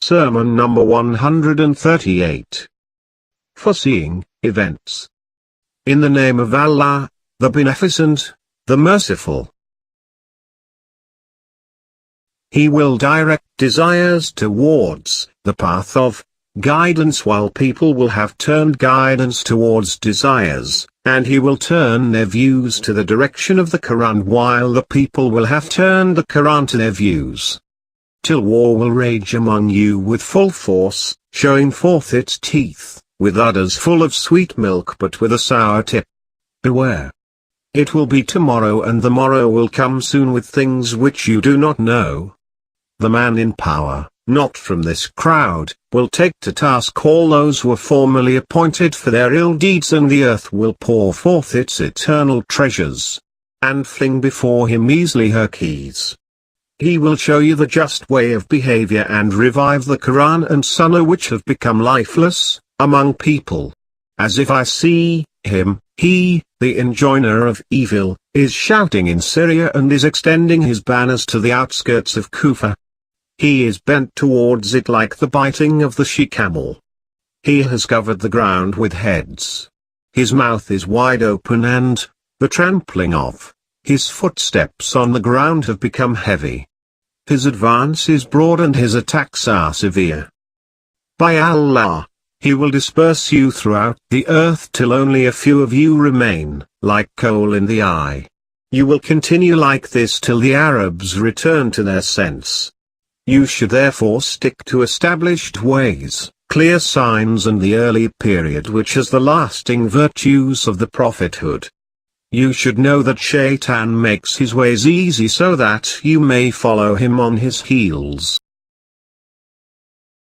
Sermon number 138. Foreseeing events. In the name of Allah, the Beneficent, the Merciful. He will direct desires towards the path of guidance, while people will have turned guidance towards desires, and he will turn their views to the direction of the Quran, while the people will have turned the Quran to their views. Till war will rage among you with full force, showing forth its teeth, with udders full of sweet milk but with a sour tip. Beware. It will be tomorrow, and the morrow will come soon with things which you do not know. The man in power, not from this crowd, will take to task all those who were formerly appointed for their ill deeds, and the earth will pour forth its eternal treasures, and fling before him easily her keys. He will show you the just way of behavior and revive the Quran and Sunnah, which have become lifeless among people. As if I see him, he, the enjoiner of evil, is shouting in Syria and is extending his banners to the outskirts of Kufa. He is bent towards it like the biting of the she-camel. He has covered the ground with heads. His mouth is wide open, and the trampling of his footsteps on the ground have become heavy. His advance is broad and his attacks are severe. By Allah, he will disperse you throughout the earth till only a few of you remain, like coal in the eye. You will continue like this till the Arabs return to their sense. You should therefore stick to established ways, clear signs, and the early period which has the lasting virtues of the prophethood. You should know that Shaitan makes his ways easy so that you may follow him on his heels.